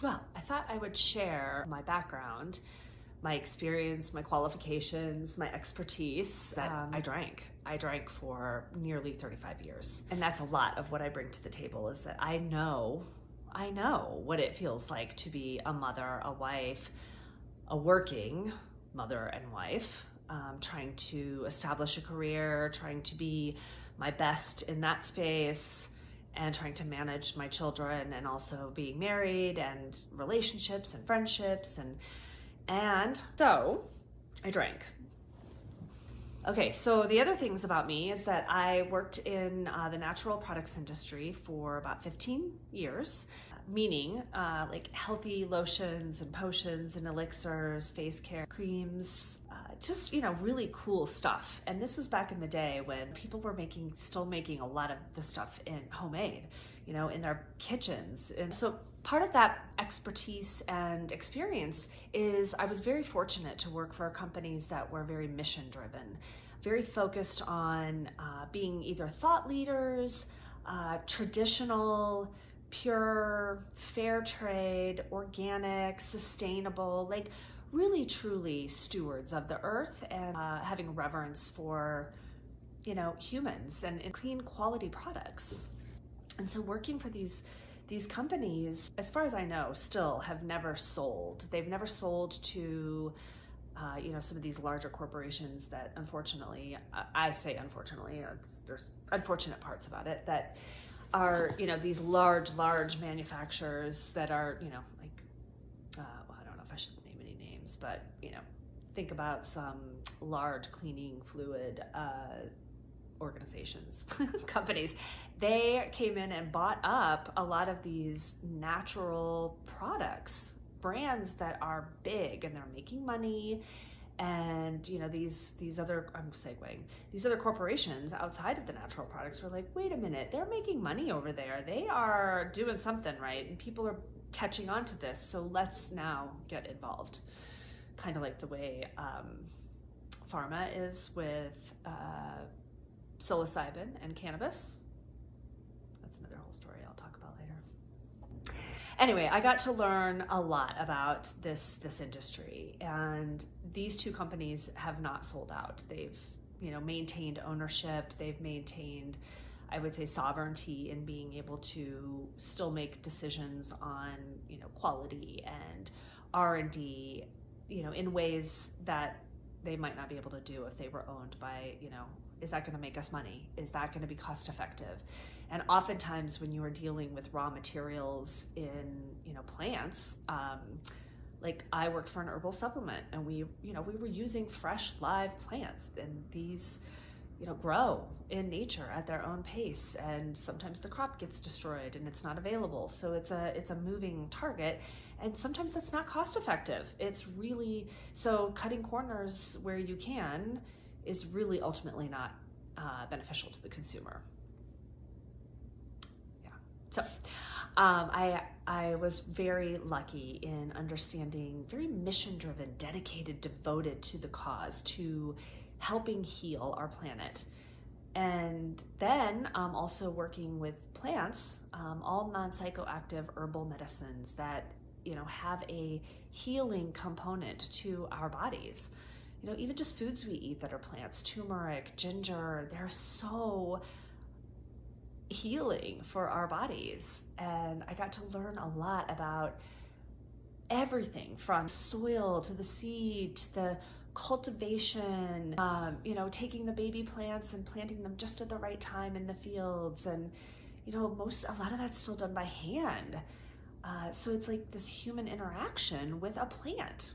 Well, I thought I would share my background, my experience, my qualifications, my expertise that I drank. I drank for nearly 35 years. And that's a lot of what I bring to the table, is that I know what it feels like to be a mother, a wife, a working mother and wife, trying to establish a career, trying to be my best in that space, and trying to manage my children, and also being married, and relationships and friendships, and so I drank. Okay, so the other things about me is that I worked in the natural products industry for about 15 years, meaning like healthy lotions and potions and elixirs, face care, creams, just, really cool stuff. And this was back in the day when people were still making a lot of the stuff in homemade, in their kitchens. And so part of that expertise and experience is I was very fortunate to work for companies that were very mission driven, very focused on being either thought leaders, traditional, pure, fair trade, organic, sustainable, like really truly stewards of the earth, and having reverence for, humans and clean quality products. And so working for these companies, as far as I know, still have never sold. They've never sold to some of these larger corporations that, unfortunately, I say unfortunately, there's unfortunate parts about it, that are, these large manufacturers that are, well, I don't know if I should name any names, but, think about some large cleaning fluid organizations, companies. They came in and bought up a lot of these natural products, brands that are big and they're making money. And these other, I'm segueing, these other corporations outside of the natural products were like, wait a minute, they're making money over there. They are doing something right, and people are catching on to this. So let's now get involved. Kind of like the way pharma is with psilocybin and cannabis. That's another whole story I'll talk about later. Anyway, I got to learn a lot about this industry, and these two companies have not sold out. They've, maintained ownership. They've maintained, I would say, sovereignty in being able to still make decisions on, quality and R&D, in ways that they might not be able to do if they were owned by, is that going to make us money? Is that going to be cost effective? And oftentimes when you are dealing with raw materials in, plants, like I worked for an herbal supplement, and we were using fresh live plants, and these, grow in nature at their own pace. And sometimes the crop gets destroyed and it's not available. So it's a moving target. And sometimes that's not cost effective. It's really, so cutting corners where you can is really ultimately not beneficial to the consumer. Yeah. So I was very lucky in understanding, very mission driven, dedicated, devoted to the cause, to helping heal our planet. And then also working with plants, all non-psychoactive herbal medicines that, have a healing component to our bodies. Even just foods we eat that are plants, turmeric, ginger, they're so healing for our bodies. And I got to learn a lot about everything from soil to the seed to the cultivation, taking the baby plants and planting them just at the right time in the fields. And, a lot of that's still done by hand. So it's like this human interaction with a plant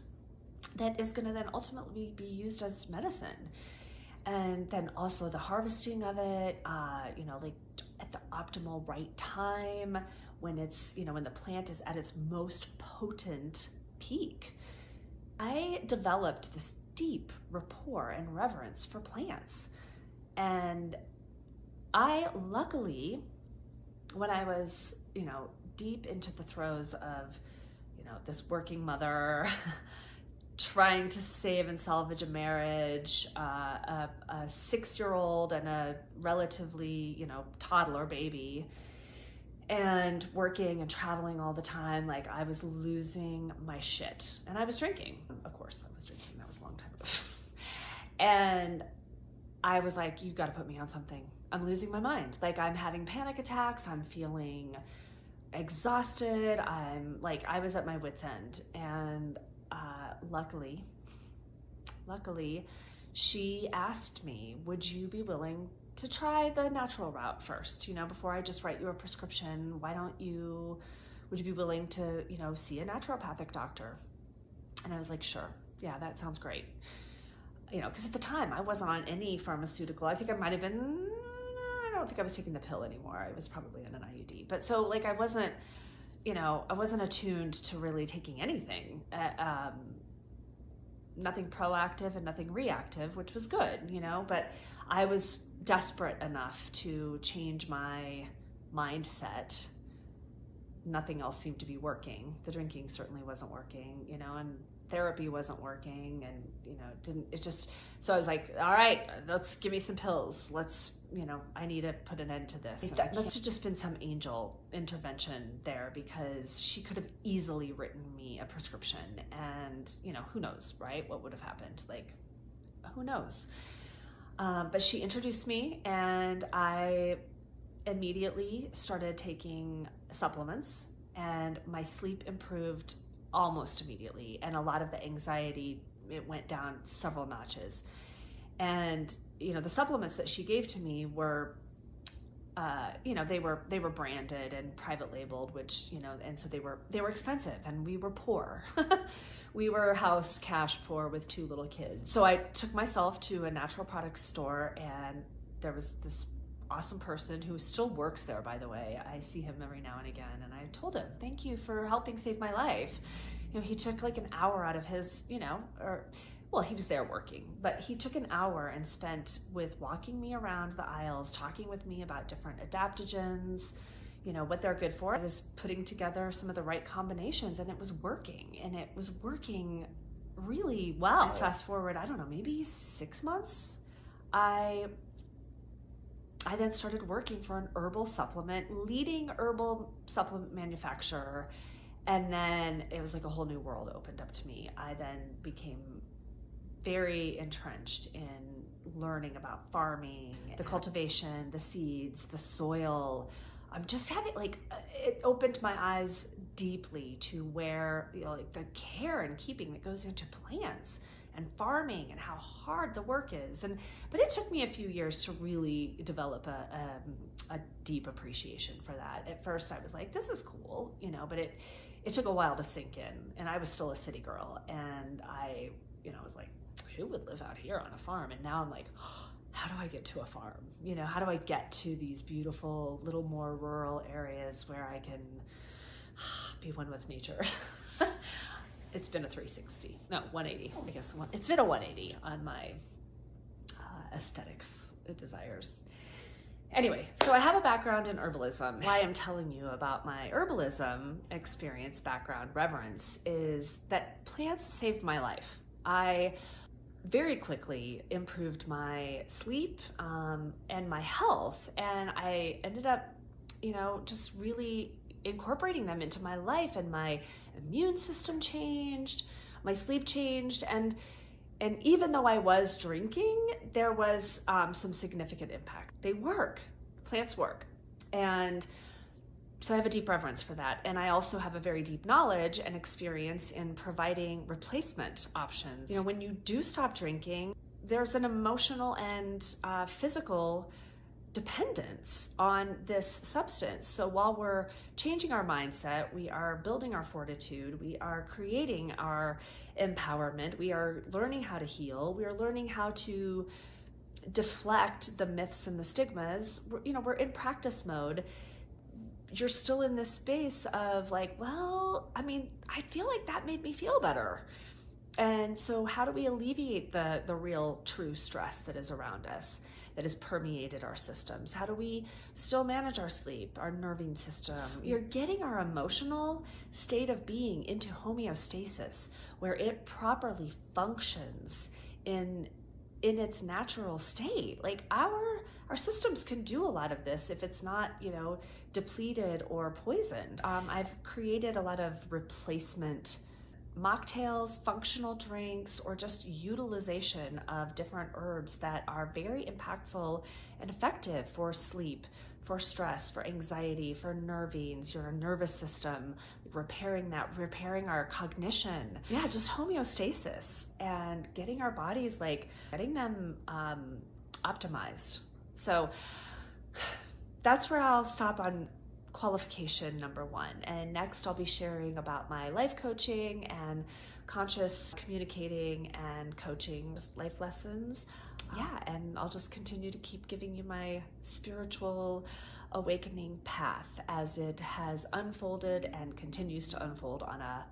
that is going to then ultimately be used as medicine. And then also the harvesting of it, like at the optimal right time, when it's, when the plant is at its most potent peak. I developed this deep rapport and reverence for plants. And I luckily, when I was, deep into the throes of, this working mother, trying to save and salvage a marriage, a 6-year-old and a relatively, toddler baby, and working and traveling all the time. Like, I was losing my shit, and I was drinking. Of course I was drinking. That was a long time ago. And I was like, you got to put me on something. I'm losing my mind. Like, I'm having panic attacks. I'm feeling exhausted. I was at my wit's end. And luckily, she asked me, would you be willing to try the natural route first? Before I just write you a prescription, would you be willing to, see a naturopathic doctor? And I was like, sure. Yeah, that sounds great. Because at the time I wasn't on any pharmaceutical. I think I might have been, I don't think I was taking the pill anymore. I was probably in an IUD. But so I wasn't, I wasn't attuned to really taking anything, nothing proactive and nothing reactive, which was good, but I was desperate enough to change my mindset. Nothing else seemed to be working. The drinking certainly wasn't working, and therapy wasn't working, and so I was like, all right, let's give me some pills. I need to put an end to this. That must have just been some angel intervention there, because she could have easily written me a prescription, and who knows, right? What would have happened? Who knows? But she introduced me, and I immediately started taking supplements, and my sleep improved almost immediately, and a lot of the anxiety, it went down several notches. And the supplements that she gave to me were they were branded and private labeled, which and so they were expensive, and we were poor. We were house cash poor with 2 little kids. So I took myself to a natural products store, and there was this awesome person who still works there, by the way. I see him every now and again, and I told him, thank you for helping save my life. He took an hour out of his, he was there working, but he took an hour and spent with walking me around the aisles, talking with me about different adaptogens, what they're good for. I was putting together some of the right combinations, and it was working, and it was working really well. And fast forward, I don't know, maybe 6 months, I then started working for an leading herbal supplement manufacturer. And then it was a whole new world opened up to me. I then became very entrenched in learning about farming, the cultivation, the seeds, the soil. I'm just having it opened my eyes deeply to where the care and keeping that goes into plants and farming, and how hard the work is. But it took me a few years to really develop a deep appreciation for that. At first I was like, this is cool, but it took a while to sink in, and I was still a city girl, and I was like, who would live out here on a farm? And now I'm like, how do I get to a farm? How do I get to these beautiful little more rural areas where I can be one with nature? It's been a 360, no, 180, I guess. It's been a 180 on my aesthetics desires. Anyway, so I have a background in herbalism. Why I'm telling you about my herbalism experience, background, reverence, is that plants saved my life. I very quickly improved my sleep and my health, and I ended up, just really incorporating them into my life, and my immune system changed, my sleep changed, and even though I was drinking, there was some significant impact. They work. Plants work. And so I have a deep reverence for that. And I also have a very deep knowledge and experience in providing replacement options. When you do stop drinking, there's an emotional and physical dependence on this substance. So while we're changing our mindset, we are building our fortitude, we are creating our empowerment, we are learning how to heal, we are learning how to deflect the myths and the stigmas. We're in practice mode. You're still in this space of I feel like that made me feel better. And so how do we alleviate the real true stress that is around us, that has permeated our systems? How do we still manage our sleep, our nerving system? We are getting our emotional state of being into homeostasis, where it properly functions in in its natural state. Like our systems can do a lot of this if it's not, depleted or poisoned. I've created a lot of replacement mocktails, functional drinks, or just utilization of different herbs that are very impactful and effective for sleep, for stress, for anxiety, for nervines, your nervous system, repairing our cognition. Yeah, just homeostasis and getting our bodies, getting them optimized. So that's where I'll stop on qualification number 1. And next I'll be sharing about my life coaching and conscious communicating and coaching, just life lessons. Yeah, and I'll just continue to keep giving you my spiritual awakening path as it has unfolded and continues to unfold on a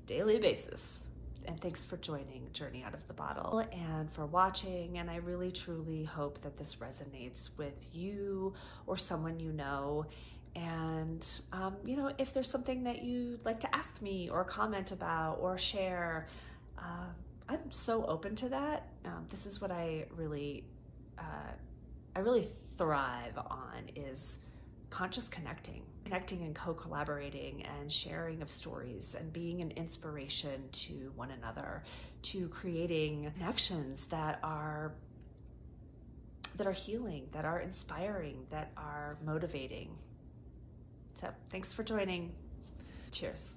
daily basis. And thanks for joining Journey Out of the Bottle and for watching. And I really, truly hope that this resonates with you or someone you know. And, if there's something that you'd like to ask me or comment about or share, I'm so open to that. This is what I really thrive on, is conscious connecting and co-collaborating and sharing of stories and being an inspiration to one another, to creating connections that are healing, that are inspiring, that are motivating. So thanks for joining. Cheers.